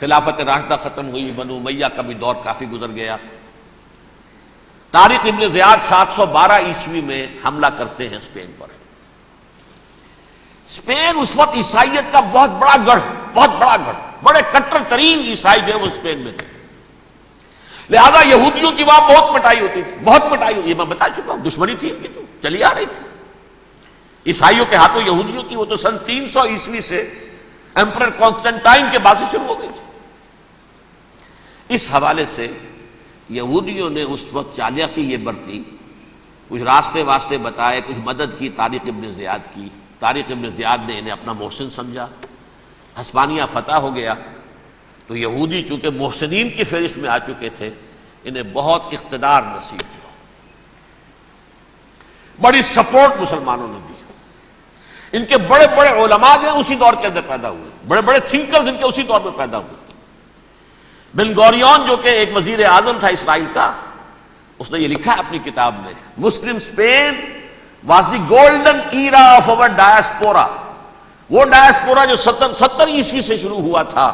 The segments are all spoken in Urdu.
خلافت راشدہ ختم ہوئی، بنو امیہ کا بھی دور کافی گزر گیا۔ طارق ابن زیاد 712 عیسوی میں حملہ کرتے ہیں اسپین پر۔ اسپین اس وقت عیسائیت کا بہت بڑا گڑھ، بڑے کٹر ترین عیسائی جو ہے وہ اسپین میں تھے، لہذا یہودیوں کی وہاں بہت پٹائی ہوتی تھی، یہ میں بتا چکا ہوں، دشمنی تھی ان کی تو چلی آ رہی تھی عیسائیوں کے ہاتھوں یہودیوں کی، وہ تو سن 300 عیسوی سے ایمپرر کانسٹنٹائن کے بعد سے شروع ہو گئی تھی۔ اس حوالے سے یہودیوں نے اس وقت چالاکی یہ برتی، کچھ راستے واسطے بتائے، کچھ مدد کی طارق ابن زیاد کی۔ طارق ابن زیاد نے انہیں اپنا محسن سمجھا، ہسپانیہ فتح ہو گیا تو یہودی چونکہ محسنین کی فہرست میں آ چکے تھے، انہیں بہت اقتدار نصیب ہوا، بڑی سپورٹ مسلمانوں نے دی۔ ان کے بڑے بڑے علماء جو ہیں اسی دور کے اندر پیدا ہوئے، بڑے بڑے تھنکرز ان کے اسی دور میں پیدا ہوئے۔ بن گوریون جو کہ ایک وزیر اعظم تھا اسرائیل کا، اس نے یہ لکھا ہے اپنی کتاب میں، Muslim Spain was the golden era of our diaspora. وہ ڈائسپورا جو 70 عیسوی سے شروع ہوا تھا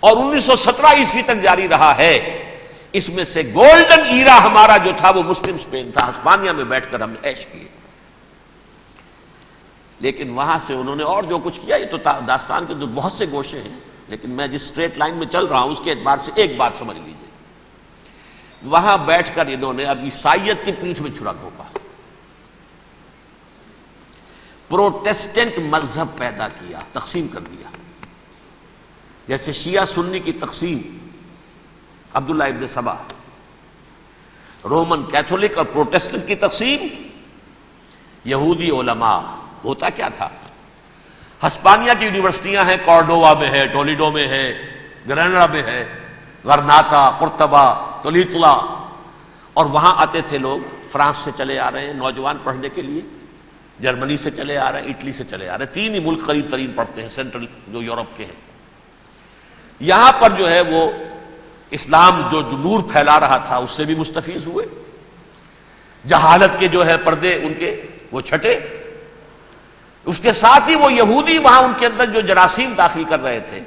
اور 1917 عیسوی تک جاری رہا ہے، اس میں سے گولڈن ایرا ہمارا جو تھا وہ مسلم اسپین تھا۔ ہسپانیہ میں بیٹھ کر ہم نے عیش کیے، لیکن وہاں سے انہوں نے اور جو کچھ کیا، یہ تو داستان کے تو بہت سے گوشے ہیں، لیکن میں جس اسٹریٹ لائن میں چل رہا ہوں اس کے اعتبار سے ایک بات سمجھ لیجیے، وہاں بیٹھ کر انہوں نے اب عیسائیت کی پیٹھ میں چھرا گھونپا، پروٹیسٹنٹ مذہب پیدا کیا، تقسیم کر دیا، جیسے شیعہ سنی کی تقسیم، عبداللہ ابن سبا، رومن کیتھولک اور پروٹیسٹنٹ کی تقسیم، یہودی علماء۔ ہوتا کیا تھا، ہسپانیہ کی یونیورسٹیاں ہیں، کارڈووا میں ہے، ٹولیڈو میں ہے، گریناڈا میں ہے، غرناطہ، قرطبہ، تولیتلا، اور وہاں آتے تھے لوگ، فرانس سے چلے آ رہے ہیں نوجوان پڑھنے کے لیے، جرمنی سے چلے آ رہے ہیں، اٹلی سے چلے آ رہے ہیں، تین ہی ملک قریب ترین پڑھتے ہیں سینٹرل جو یورپ کے ہیں۔ یہاں پر جو ہے وہ اسلام جو نور پھیلا رہا تھا اس سے بھی مستفیض ہوئے، جہالت کے جو ہے پردے ان کے وہ چھٹے، اس کے ساتھ ہی وہ یہودی وہاں ان کے اندر جو جراثیم داخل کر رہے تھے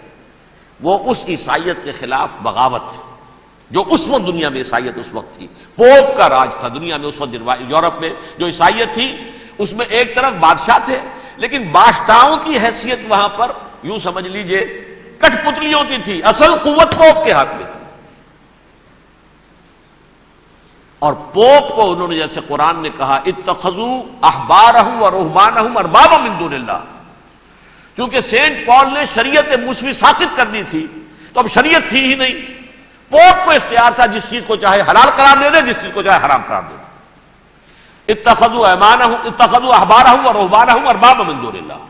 وہ اس عیسائیت کے خلاف بغاوت تھی، جو اس وقت دنیا میں عیسائیت اس وقت تھی، پوپ کا راج تھا دنیا میں اس وقت۔ یورپ میں جو عیسائیت تھی اس میں ایک طرف بادشاہ تھے، لیکن بادشاہوں کی حیثیت وہاں پر یوں سمجھ لیجئے کٹ پتلیوں کی تھی، اصل قوت پوپ کے ہاتھ میں تھی۔ اور پوپ کو انہوں نے جیسے قرآن نے کہا اتخذوا احبارهم ورهبانهم اربابا من دون اللہ، چونکہ سینٹ پال نے شریعت موسوی ساقط کر دی تھی تو اب شریعت تھی ہی نہیں، پوپ کو اختیار تھا جس چیز کو چاہے حلال قرار دے دے، جس چیز کو چاہے حرام قرار دے دے۔ اتخذوا احبارهم ورهبانهم اربابا من دون اللہ۔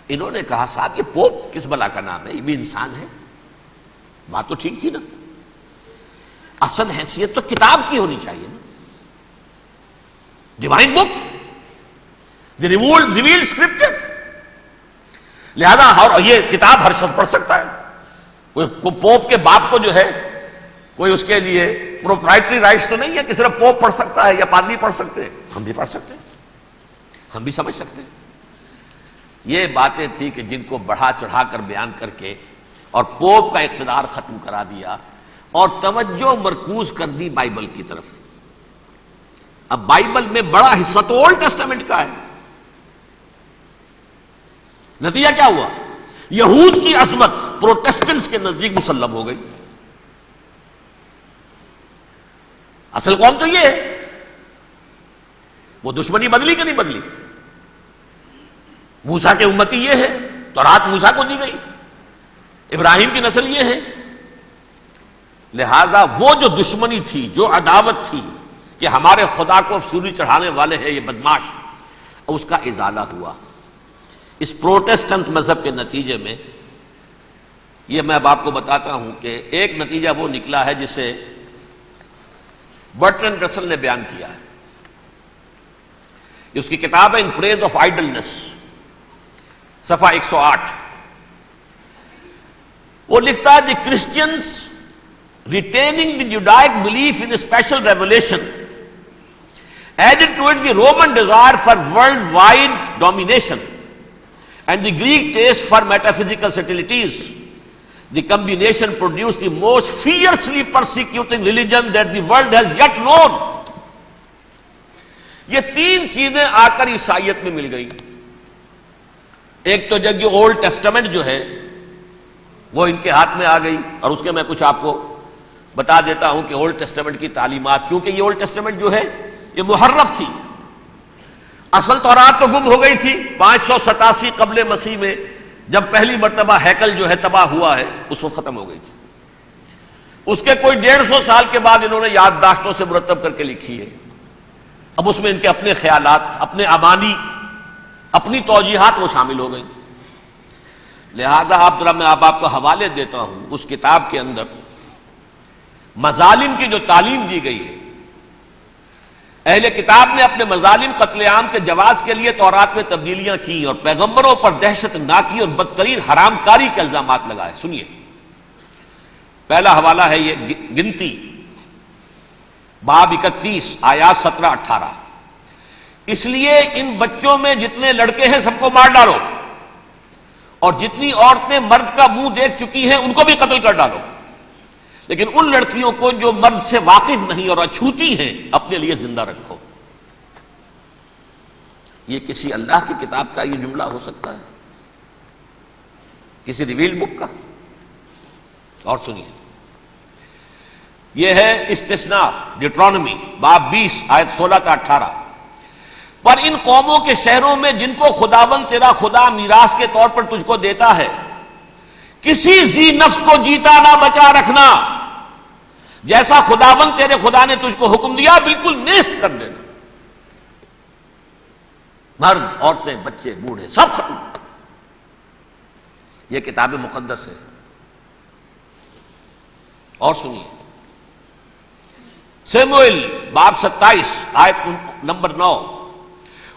انہوں نے کہا صاحب یہ پوپ کس بلا کا نام ہے، یہ بھی انسان ہے، بات تو ٹھیک تھی نا، اصل حیثیت تو کتاب کی ہونی چاہیے نا، ڈیوائن بک، دی ریویلڈ اسکرپچر، لہذا اور یہ کتاب ہر شخص پڑھ سکتا ہے، کوئی پوپ کے باپ کو جو ہے کوئی اس کے لیے پروپرائٹری رائٹس تو نہیں ہے کہ صرف پوپ پڑھ سکتا ہے یا پادری پڑھ سکتے ہیں، ہم بھی پڑھ سکتے ہیں، ہم بھی سمجھ سکتے ہیں۔ یہ باتیں تھی کہ جن کو بڑھا چڑھا کر بیان کر کے اور پوپ کا اقتدار ختم کرا دیا اور توجہ مرکوز کر دی بائبل کی طرف۔ اب بائبل میں بڑا حصہ تو اولڈ ٹیسٹامنٹ کا ہے، نتیجہ کیا ہوا، یہود کی عظمت پروٹیسٹنٹس کے نزدیک مسلم ہو گئی۔ اصل قوم تو یہ ہے، وہ دشمنی بدلی کہ نہیں بدلی، موسیٰ کے امتی یہ ہے، تورات موسیٰ کو دی گئی، ابراہیم کی نسل یہ ہے، لہذا وہ جو دشمنی تھی، جو عداوت تھی کہ ہمارے خدا کو سوری چڑھانے والے ہیں یہ بدماش، اس کا ازالہ ہوا اس پروٹیسٹنٹ مذہب کے نتیجے میں۔ یہ میں اب آپ کو بتاتا ہوں کہ ایک نتیجہ وہ نکلا ہے جسے برٹرنڈ رسل نے بیان کیا ہے، اس کی کتاب ہے ان پریز آف آئیڈلنس، صفحہ 108۔ وہ لکھتا ہے the Christians retaining the Judaic belief in special revelation added to it the Roman desire for world wide domination and the Greek taste for metaphysical subtleties. The combination produced the most fiercely persecuting religion that the world has yet known. یہ تین چیزیں آ کر عیسائیت میں مل گئی. ایک تو جب یہ اولڈ ٹیسٹمنٹ جو ہے وہ ان کے ہاتھ میں آ گئی, اور اس کے میں کچھ آپ کو بتا دیتا ہوں کہ اولڈ ٹیسٹمنٹ کی تعلیمات, کیونکہ یہ اولڈ ٹیسٹمنٹ جو ہے یہ محرف تھی. اصل تورات تو گم ہو گئی تھی 587 قبل مسیح میں, جب پہلی مرتبہ ہیکل جو ہے تباہ ہوا ہے, اس وقت ختم ہو گئی تھی. اس کے کوئی 150 سال کے بعد انہوں نے یادداشتوں سے مرتب کر کے لکھی ہے. اب اس میں ان کے اپنے خیالات, اپنے امانی, اپنی توجیحات وہ شامل ہو گئی. لہذا آپ ذرا میں آپ کو حوالے دیتا ہوں اس کتاب کے اندر مظالم کی جو تعلیم دی گئی ہے. اہل کتاب نے اپنے مظالم قتل عام کے جواز کے لیے تورات میں تبدیلیاں کی اور پیغمبروں پر دہشت ناکی اور بدترین حرام کاری کے الزامات لگائے. سنیے, پہلا حوالہ ہے یہ گنتی باب 31 آیات 17-18. اس لیے ان بچوں میں جتنے لڑکے ہیں سب کو مار ڈالو, اور جتنی عورتیں مرد کا منہ دیکھ چکی ہیں ان کو بھی قتل کر ڈالو, لیکن ان لڑکیوں کو جو مرد سے واقف نہیں اور اچھوتی ہیں اپنے لیے زندہ رکھو. یہ کسی اللہ کی کتاب کا یہ جملہ ہو سکتا ہے؟ کسی ریویل بک کا؟ اور سنیے, یہ ہے استثناء ڈیٹرانومی باب 20 آیت 16-18. پر ان قوموں کے شہروں میں جن کو خداوند تیرا خدا میراث کے طور پر تجھ کو دیتا ہے, کسی ذی نفس کو جیتا نہ بچا رکھنا, جیسا خداوند تیرے خدا نے تجھ کو حکم دیا بالکل نیست کر دینا. مرد, عورتیں, بچے, بوڑھے سب ختم. یہ کتاب مقدس ہے. اور سنیے, سیموئیل باب 27 آیت نمبر 9.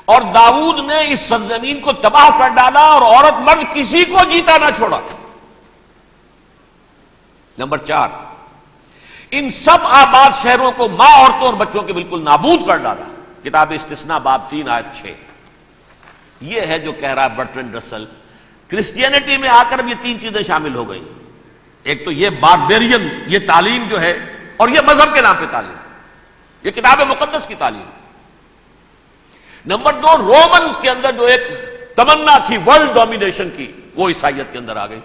اور داؤد نے اس سرزمین کو تباہ کر ڈالا اور عورت مرد کسی کو جیتا نہ چھوڑا. نمبر 4, ان سب آباد شہروں کو ماں, عورتوں اور بچوں کے بالکل نابود کر ڈالا. کتاب استثناء باب 3 آیت 6. یہ ہے جو کہہ رہا ہے برٹرینڈ رسل, کرسچینٹی میں آ کر اب یہ تین چیزیں شامل ہو گئی. ایک تو یہ باربیرین یہ تعلیم جو ہے, اور یہ مذہب کے نام پہ تعلیم, یہ کتاب مقدس کی تعلیم. نمبر 2, رومنز کے اندر جو ایک تمنا تھی ورلڈ ڈومینیشن کی, وہ عیسائیت کے اندر آ گئی.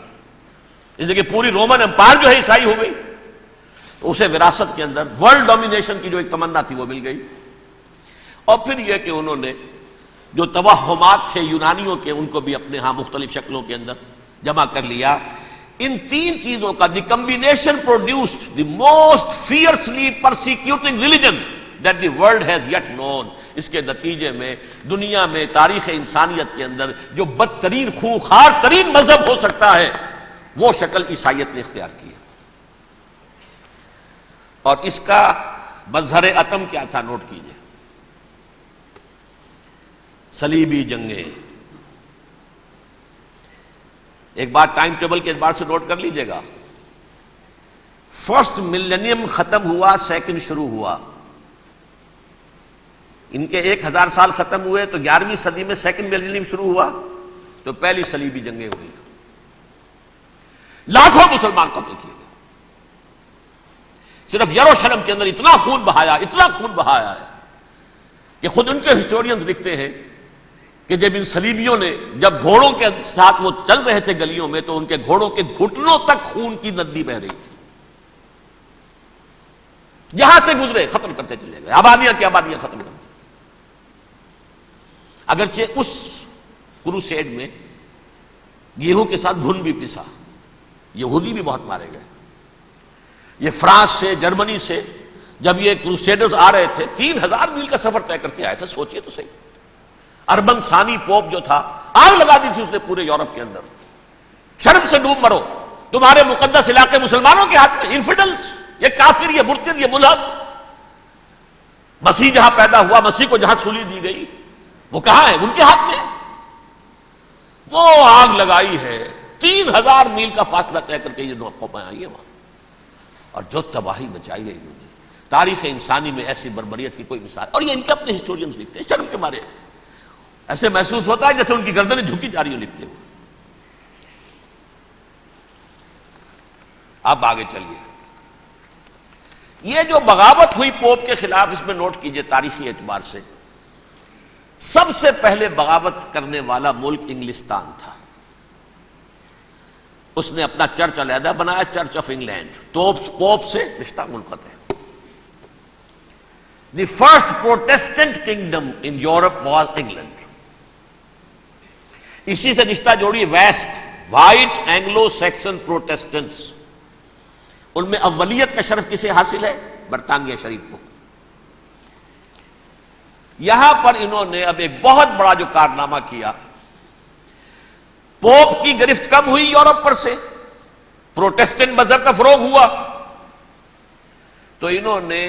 اس لیے کہ پوری رومن امپائر جو ہے عیسائی ہو گئی, تو اسے وراثت کے اندر ورلڈ ڈومینیشن کی جو ایک تمنا تھی وہ مل گئی. اور پھر یہ کہ انہوں نے جو توہمات تھے یونانیوں کے, ان کو بھی اپنے ہاں مختلف شکلوں کے اندر جمع کر لیا. ان تین چیزوں کا the combination produced the most fiercely persecuting religion that the world has yet known. اس کے نتیجے میں دنیا میں تاریخ انسانیت کے اندر جو بدترین خوخار ترین مذہب ہو سکتا ہے وہ شکل عیسائیت نے اختیار کی. اور اس کا مظہر عتم کیا تھا نوٹ کیجئے, صلیبی جنگیں. ایک بات ٹائم ٹیبل کے اعتبار سے نوٹ کر لیجئے گا, فرسٹ ملینیم ختم ہوا, سیکنڈ شروع ہوا. ان کے 1000 سال ختم ہوئے تو 11ویں صدی میں سیکنڈ ملینیم شروع ہوا, تو پہلی صلیبی جنگیں ہوئی. لاکھوں مسلمان قتل کیے گئے. صرف یروشلم کے اندر اتنا خون بہایا ہے کہ خود ان کے ہسٹورینز لکھتے ہیں کہ جب ان صلیبیوں نے جب گھوڑوں کے ساتھ وہ چل رہے تھے گلیوں میں, تو ان کے گھوڑوں کے گھٹنوں تک خون کی ندی بہ رہی تھی. جہاں سے گزرے ختم کرتے چلے گئے, آبادیاں کی آبادیاں ختم کر دی. اگرچہ اس کروسیڈ میں گیہوں کے ساتھ گھن بھی پسا, یہودی بھی بہت مارے گئے. یہ فرانس سے, جرمنی سے جب یہ کروسیڈرز آ رہے تھے 3000 میل کا سفر طے کر کے آئے تھے. سوچئے تو صحیح, اربن ثانی پوپ جو تھا آگ لگا دی تھی اس نے پورے یورپ کے اندر. شرم سے ڈوب مرو, تمہارے مقدس علاقے مسلمانوں کے ہاتھ میں. انفیڈلز, یہ کافر, یہ مرتد, یہ ملحد. مسیح جہاں پیدا ہوا, مسیح کو جہاں سولی دی گئی, وہ کہاں ہے؟ ان کے ہاتھ میں. وہ آگ لگائی ہے, 3000 میل کا فاصلہ طے کر کے یہ قومیں آئی ہیں وہاں, اور جو تباہی مچائی ہے انہوں نے. تاریخ انسانی میں ایسی بربریت کی کوئی مثال, اور یہ ان کے اپنے ہسٹورینز لکھتے ہیں شرم کے مارے. ایسے محسوس ہوتا ہے جیسے ان کی گردنیں جھکی جا رہی ہوں لکھتے ہوئے. اب آگے چلیے. یہ جو بغاوت ہوئی پوپ کے خلاف، اس میں نوٹ کیجئے تاریخی اعتبار سے سب سے پہلے بغاوت کرنے والا ملک انگلستان تھا. اس نے اپنا چرچ علیحدہ بنایا، چرچ آف انگلینڈ. پوپ سے رشتہ منقطع. The first Protestant kingdom in Europe was England. اسی سے رشتہ جوڑی west, white Anglo Saxon Protestants. ان میں اولیت کا شرف کسے حاصل ہے؟ برطانیہ شریف کو. یہاں پر انہوں نے اب ایک بہت بڑا جو کارنامہ کیا، پوپ کی گرفت کم ہوئی یورپ پر سے، پروٹیسٹنٹ مذہب کا فروغ ہوا، تو انہوں نے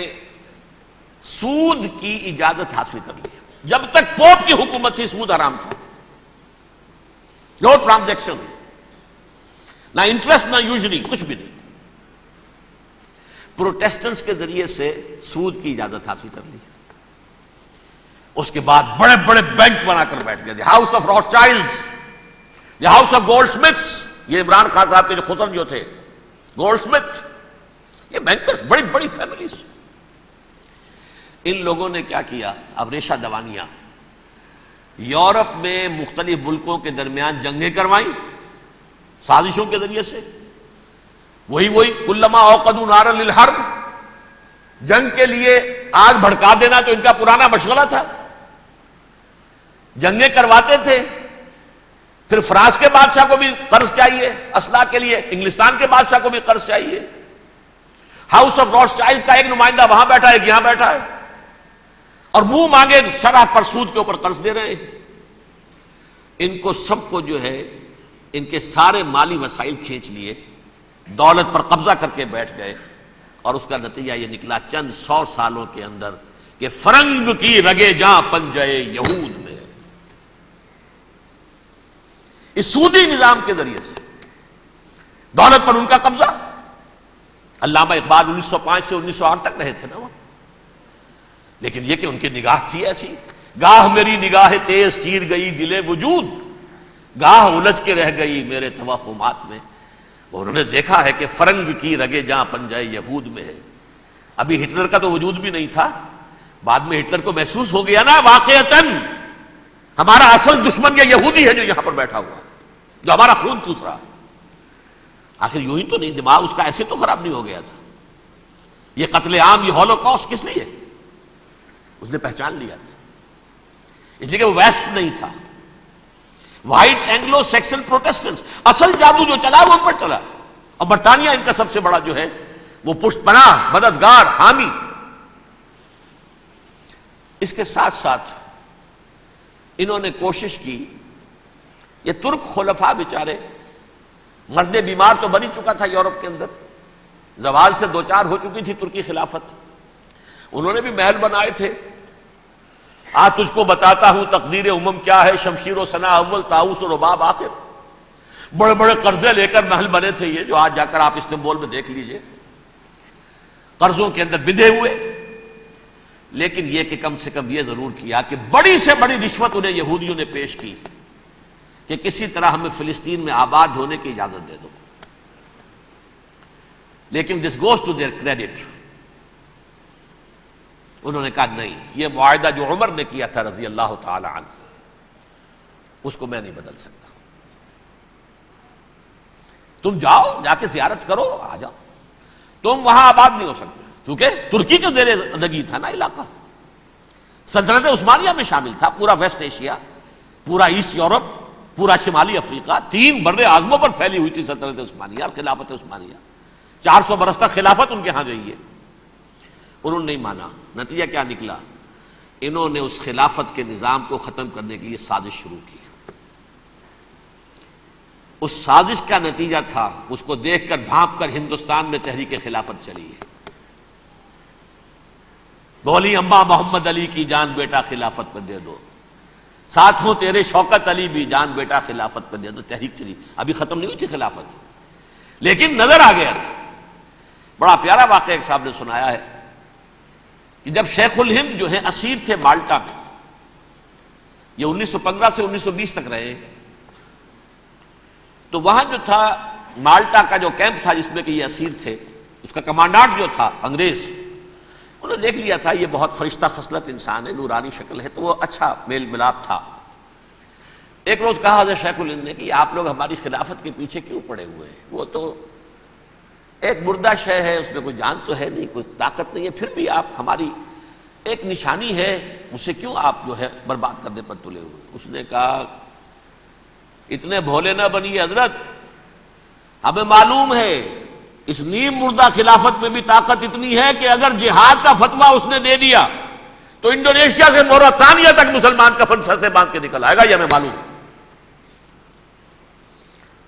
سود کی اجازت حاصل کر لی. جب تک پوپ کی حکومت تھی سود حرام تھا. نو ٹرانزیکشن، نہ انٹرسٹ نہ یوزلی، کچھ بھی نہیں. پروٹیسٹنٹس کے ذریعے سے سود کی اجازت حاصل کر لی. اس کے بعد بڑے بڑے بینک بنا کر بیٹھ گئے. The house of Rothschilds, the house of goldsmiths. یہ عمران خان صاحب کے جو خطر جو تھے گولڈ سمتھ، یہ بینکرز، بڑی بڑی فیملیز. ان لوگوں نے کیا کیا؟ اب ریشہ دوانیاں. یورپ میں مختلف ملکوں کے درمیان جنگیں کروائیں سازشوں کے ذریعے سے. وہی کلما اوقدوا نارا للحرب، جنگ کے لیے آگ بھڑکا دینا تو ان کا پرانا مشغلہ تھا. جنگیں کرواتے تھے. پھر فرانس کے بادشاہ کو بھی قرض چاہیے اسلحہ کے لیے، انگلستان کے بادشاہ کو بھی قرض چاہیے. ہاؤس آف راس چائلڈ کا ایک نمائندہ وہاں بیٹھا ہے، ایک یہاں بیٹھا ہے، اور منہ مانگے شرح پر سود کے اوپر قرض دے رہے ہیں. ان کو سب کو جو ہے ان کے سارے مالی وسائل کھینچ لیے، دولت پر قبضہ کر کے بیٹھ گئے. اور اس کا نتیجہ یہ نکلا چند 100 سالوں کے اندر کہ فرنگ کی رگے جاں پنجے یہود میں. اس سودی نظام کے ذریعے سے دولت پر ان کا قبضہ. علامہ اقبال 1905 سے 1908 تک رہے تھے نا وہ. لیکن یہ کہ ان کی نگاہ تھی ایسی، گاہ میری نگاہ تیز چیر گئی دل وجود، گاہ الجھ کے رہ گئی میرے توہمات میں. انہوں نے دیکھا ہے کہ فرنگ کی رگے جہاں پنجے یہود میں ہے. ابھی ہٹلر کا تو وجود بھی نہیں تھا، بعد میں ہٹلر کو محسوس ہو گیا نا واقعتاً ہمارا اصل دشمن یہ یہودی ہے جو یہاں پر بیٹھا ہوا، جو ہمارا خون چوس رہا ہے. آخر یوں ہی تو نہیں، دماغ اس کا ایسے تو خراب نہیں ہو گیا تھا. یہ قتل عام، یہ ہولوکاسٹ کس لیے؟ اس نے پہچان لیا تھا، اس لیے کہ وہ ویسٹ نہیں تھا. وائٹ اینگلو سیکسن پروٹیسٹنٹس، اصل جادو جو چلا وہ ان پر چلا. اور برطانیہ ان کا سب سے بڑا جو ہے وہ پشت پناہ، مددگار، حامی. اس کے ساتھ ساتھ انہوں نے کوشش کی، یہ ترک خلفاء بیچارے، مرد بیمار تو بن ہی چکا تھا یورپ کے اندر، زوال سے دوچار ہو چکی تھی ترکی خلافت. انہوں نے بھی محل بنائے تھے. آج تجھ کو بتاتا ہوں تقدیر امم کیا ہے، شمشیر و ثنا اول، طاؤس و رباب آخر. بڑے بڑے قرضے لے کر محل بنے تھے یہ، جو آج جا کر آپ استنبول میں دیکھ لیجئے، قرضوں کے اندر بندھے ہوئے. لیکن یہ کہ کم سے کم یہ ضرور کیا کہ بڑی سے بڑی رشوت انہیں یہودیوں نے پیش کی کہ کسی طرح ہمیں فلسطین میں آباد ہونے کی اجازت دے دو. لیکن this goes to their credit, انہوں نے کہا نہیں، یہ معاہدہ جو عمر نے کیا تھا رضی اللہ تعالی عنہ، اس کو میں نہیں بدل سکتا. تم جاؤ، جا کے زیارت کرو، آ جاؤ، تم وہاں آباد نہیں ہو سکتے کیونکہ ترکی کے زیر نگی تھا نا علاقہ. سلطنت عثمانیہ میں شامل تھا پورا ویسٹ ایشیا، پورا ایسٹ یورپ، پورا شمالی افریقہ. 3 بر اعظموں پر پھیلی ہوئی تھی سلطنت عثمانیہ اور خلافت عثمانیہ. 400 برس تک خلافت ان کے ہاں رہی ہے. انہوں نے نہیں مانا. نتیجہ کیا نکلا؟ انہوں نے اس خلافت کے نظام کو ختم کرنے کے لیے سازش شروع کی. اس سازش کا نتیجہ تھا، اس کو دیکھ کر بھانپ کر ہندوستان میں تحریک خلافت چلی ہے. بولی اماں محمد علی کی جان بیٹا خلافت پر دے دو، ساتھوں تیرے شوکت علی بھی جان بیٹا خلافت پر دے دو. تحریک چلی، ابھی ختم نہیں ہوئی تھی خلافت، لیکن نظر آ گیا تھا. بڑا پیارا واقعہ ایک صاحب نے سنایا ہے کہ جب شیخ الہند جو ہے اسیر تھے مالٹا میں، یہ 1915 سے 1920 تک رہے. تو وہاں جو تھا مالٹا کا جو کیمپ تھا جس میں کہ یہ اسیر تھے، اس کا کمانڈانٹ جو تھا انگریز، انہوں نے دیکھ لیا تھا یہ بہت فرشتہ خصلت انسان ہے، نورانی شکل ہے، تو وہ اچھا میل ملاپ تھا. ایک روز کہا حضرت شیخ الہند نے کہ آپ لوگ ہماری خلافت کے پیچھے کیوں پڑے ہوئے ہیں؟ وہ تو ایک مردہ شے ہے، اس میں کوئی جان تو ہے نہیں، کوئی طاقت نہیں ہے، پھر بھی آپ ہماری ایک نشانی ہے، اسے کیوں آپ جو ہے برباد کرنے پر تلے ہوئے؟ اس نے کہا اتنے بھولے نہ بنیے حضرت، ہمیں معلوم ہے اس نیم مردہ خلافت میں بھی طاقت اتنی ہے کہ اگر جہاد کا فتویٰ اس نے دے دیا تو انڈونیشیا سے موریتانیہ تک مسلمان کفن سر سے باندھ کے نکل آئے گا، یہ ہمیں معلوم ہے.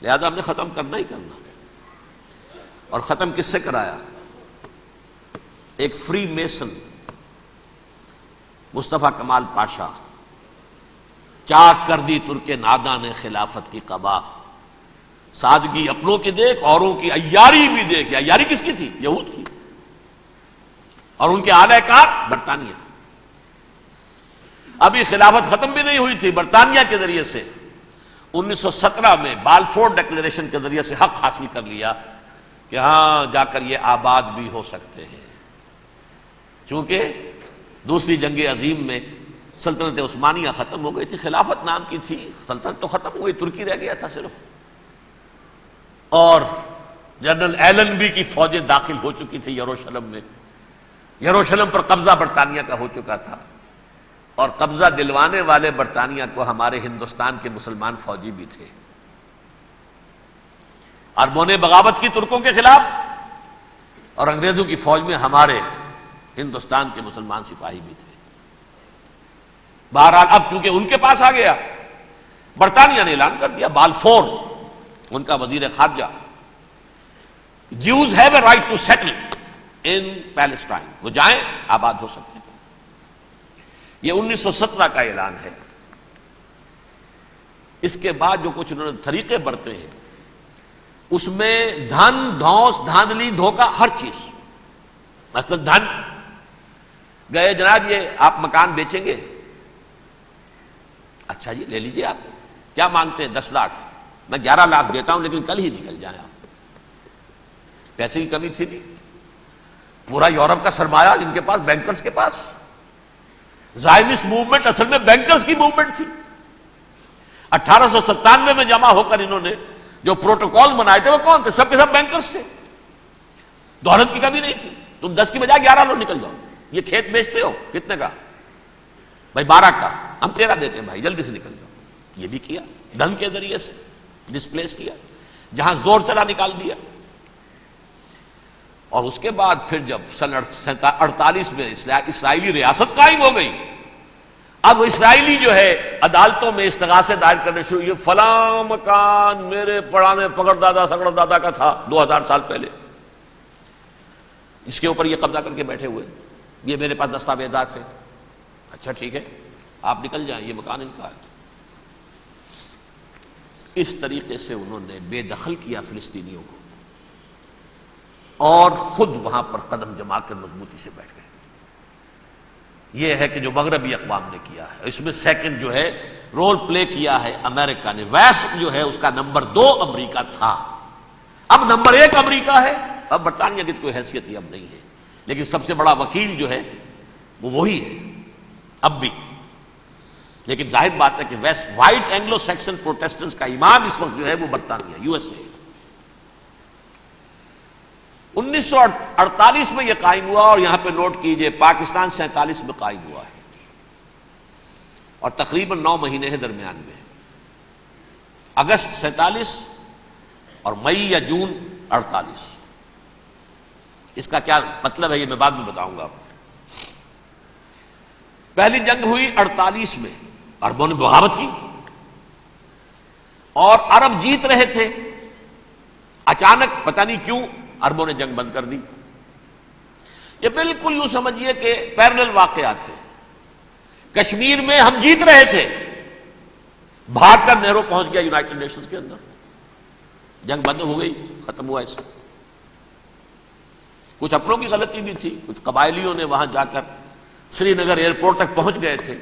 لہذا ہم نے ختم کرنا ہی کرنا. اور ختم کس سے کرایا؟ ایک فری میسن مصطفیٰ کمال پاشا، چاک کر دی ترک ناداں نے خلافت کی قبا، سادگی اپنوں کی دیکھ اوروں کی عیاری بھی دیکھ. عیاری کس کی تھی؟ یہود کی، اور ان کے اعلی کار برطانیہ. ابھی خلافت ختم بھی نہیں ہوئی تھی، برطانیہ کے ذریعے سے 1917 میں بالفور ڈکلیریشن کے ذریعے سے حق حاصل کر لیا کہ ہاں جا کر یہ آباد بھی ہو سکتے ہیں. چونکہ دوسری جنگ عظیم میں سلطنت عثمانیہ ختم ہو گئی تھی، خلافت نام کی تھی، سلطنت تو ختم ہو گئی، ترکی رہ گیا تھا صرف. اور جنرل ایلن بی کی فوجیں داخل ہو چکی تھی یروشلم میں، یروشلم پر قبضہ برطانیہ کا ہو چکا تھا، اور قبضہ دلوانے والے برطانیہ کو ہمارے ہندوستان کے مسلمان فوجی بھی تھے. عربوں نے بغاوت کی ترکوں کے خلاف، اور انگریزوں کی فوج میں ہمارے ہندوستان کے مسلمان سپاہی بھی تھے. بہرحال اب چونکہ ان کے پاس آ گیا، برطانیہ نے اعلان کر دیا، بالفور ان کا وزیر خارجہ، Jews have a right to settle in Palestine، وہ جائیں آباد ہو سکتے ہیں. یہ 1917 کا اعلان ہے. اس کے بعد جو کچھ انہوں نے طریقے برتے ہیں اس میں دھن دھوس دھاندلی دھوکہ ہر چیز. مثلا دھن گئے، جناب یہ آپ مکان بیچیں گے؟ اچھا جی لے لیجیے. آپ کیا مانگتے ہیں؟ 10 لاکھ. میں 11 لاکھ دیتا ہوں لیکن کل ہی نکل جائیں آپ. پیسے کی کمی تھی نہیں، پورا یورپ کا سرمایہ ان کے پاس، بینکرز کے پاس. زائنسٹ موومنٹ اصل میں بینکرز کی موومنٹ تھی. 1897 میں جمع ہو کر انہوں نے جو پروٹوکول بنائے تھے وہ کون تھے؟ سب کے سب بینکرز تھے. دولت کی کمی نہیں تھی. تم 10 کی بجائے 11 لو نکل جاؤ. یہ کھیت بیچتے ہو کتنے کا؟ بھائی 12 کا. ہم 13 دیتے ہیں بھائی، جلدی سے نکل جاؤ. یہ بھی کیا، دھن کے ذریعے سے ڈسپلیس کیا، جہاں زور چلا نکال دیا. اور اس کے بعد پھر جب سن 48 میں اسرائیلی ریاست قائم ہو گئی، اب اسرائیلی جو ہے عدالتوں میں استغاثے دائر کرنے شروع. یہ فلاں مکان میرے پڑانے پکڑ دادا سگڑ دادا کا تھا 2000 سال پہلے، اس کے اوپر یہ قبضہ کر کے بیٹھے ہوئے، یہ میرے پاس دستاویزات ہیں. اچھا ٹھیک ہے آپ نکل جائیں، یہ مکان ان کا ہے. اس طریقے سے انہوں نے بے دخل کیا فلسطینیوں کو، اور خود وہاں پر قدم جما کر مضبوطی سے بیٹھ گئے. یہ ہے کہ جو مغربی اقوام نے کیا ہے. اس میں سیکنڈ جو ہے رول پلے کیا ہے امریکہ نے. ویسٹ جو ہے اس کا نمبر 2 امریکہ تھا، اب نمبر 1 امریکہ ہے. اب برطانیہ کی کوئی حیثیت ہی اب نہیں ہے، لیکن سب سے بڑا وکیل جو ہے وہ وہی ہے اب بھی. لیکن ظاہر بات ہے کہ west white Anglo Saxon Protestants کا امام اس وقت جو ہے وہ برطانیہ، یو ایس اے. 1948 میں یہ قائم ہوا، اور یہاں پہ نوٹ کیجئے پاکستان 47 میں قائم ہوا ہے، اور تقریباً 9 مہینے ہیں درمیان میں. اگست 47 اور مئی یا جون 48. اس کا کیا مطلب ہے یہ میں بعد میں بتاؤں گا. پہلی جنگ ہوئی 48 میں، عربوں نے بغاوت کی اور عرب جیت رہے تھے. اچانک پتہ نہیں کیوں عربوں نے جنگ بند کر دی. یہ بالکل یوں سمجھیے کہ پیرلل واقعات تھے. کشمیر میں ہم جیت رہے تھے، بھاگ کر نہرو پہنچ گیا یونائٹڈ نیشنز کے اندر، جنگ بند ہو گئی، ختم ہوا. اس کچھ اپنوں کی غلطی بھی تھی، کچھ قبائلیوں نے وہاں جا کر سری نگر ایئرپورٹ تک پہنچ گئے تھے،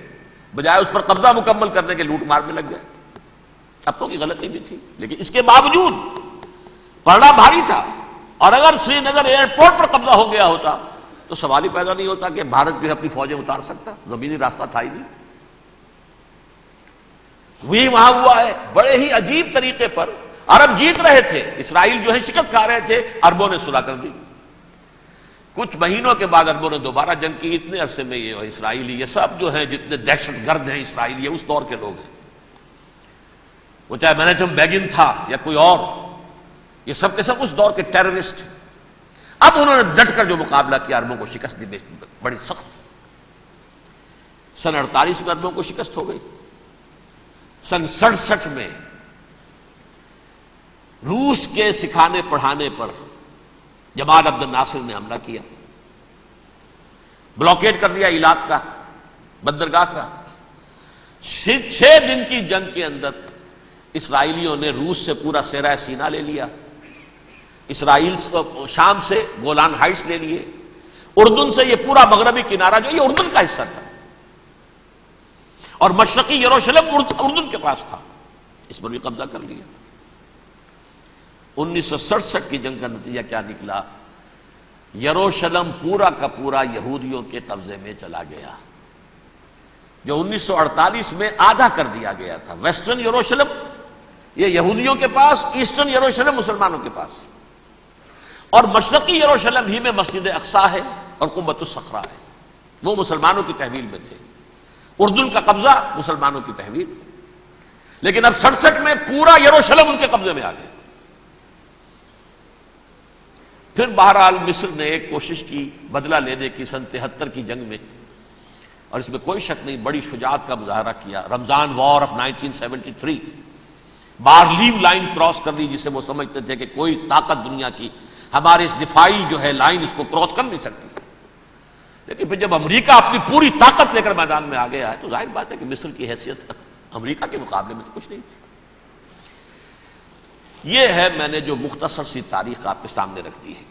بجائے اس پر قبضہ مکمل کرنے کے لوٹ مار میں لگ گئے. اپنوں کی غلطی بھی تھی لیکن اس کے باوجود پڑنا بھاری تھا. اور اگر سری نگر ایئرپورٹ پر قبضہ ہو گیا ہوتا تو سوال ہی پیدا نہیں ہوتا کہ بھارت بھی اپنی فوجیں اتار سکتا. زمینی راستہ تھا ہی نہیں. وہی وہاں ہوا ہے بڑے ہی عجیب طریقے پر. عرب جیت رہے تھے, اسرائیل جو ہے شکست کھا رہے تھے, عربوں نے صلح کر دی. کچھ مہینوں کے بعد عربوں نے دوبارہ جنگ کی. اتنے عرصے میں یہ اسرائیلی, یہ سب جو ہیں جتنے دہشت گرد ہیں اسرائیلی, یہ اس دور کے لوگ ہیں. وہ چاہے مینیجم بیگن تھا یا کوئی اور, یہ سب کے سب اس دور کے ٹیررسٹ. اب انہوں نے ڈٹ کر جو مقابلہ کیا, عربوں کو شکست دی بڑی سخت. سن 48 میں عربوں کو شکست ہو گئی. سن 67 میں روس کے سکھانے پڑھانے پر جمال عبد الناصر نے حملہ کیا, بلاکیٹ کر دیا ایلات کا, بندرگاہ کا. 6 دن کی جنگ کے اندر اسرائیلیوں نے روس سے پورا صحرا سینا لے لیا, اسرائیل شام سے گولان ہائٹس لے لیے, اردن سے یہ پورا مغربی کنارہ جو یہ اردن کا حصہ تھا, اور مشرقی یروشلم اردن کے پاس تھا, اس پر بھی قبضہ کر لیا. 1967 کی جنگ کا نتیجہ کیا نکلا؟ یروشلم پورا کا پورا یہودیوں کے قبضے میں چلا گیا, جو 1948 میں آدھا کر دیا گیا تھا. ویسٹرن یروشلم یہ یہودیوں کے پاس, ایسٹرن یروشلم مسلمانوں کے پاس, اور مشرقی یروشلم ہی میں مسجد اقصی ہے اور قبۃ الصخرہ ہے, وہ مسلمانوں کی تحویل میں تھے. اردن کا قبضہ مسلمانوں کی تحویل. لیکن اب 67 میں پورا یروشلم ان کے قبضے میں آ گیا. پھر بہرحال مصر نے ایک کوشش کی بدلہ لینے کی سن 73 کی جنگ میں, اور اس میں کوئی شک نہیں بڑی شجاعت کا مظاہرہ کیا. رمضان وار آف 1973, بارلیو لائن کراس کر لی, جسے وہ سمجھتے تھے کہ کوئی طاقت دنیا کی ہمارے اس دفاعی جو ہے لائن اس کو کراس کر نہیں سکتی. لیکن پھر جب امریکہ اپنی پوری طاقت لے کر میدان میں آ گیا ہے تو ظاہر بات ہے کہ مصر کی حیثیت امریکہ کے مقابلے میں تو کچھ نہیں تھی. یہ ہے میں نے جو مختصر سی تاریخ آپ کے سامنے رکھ دی ہے.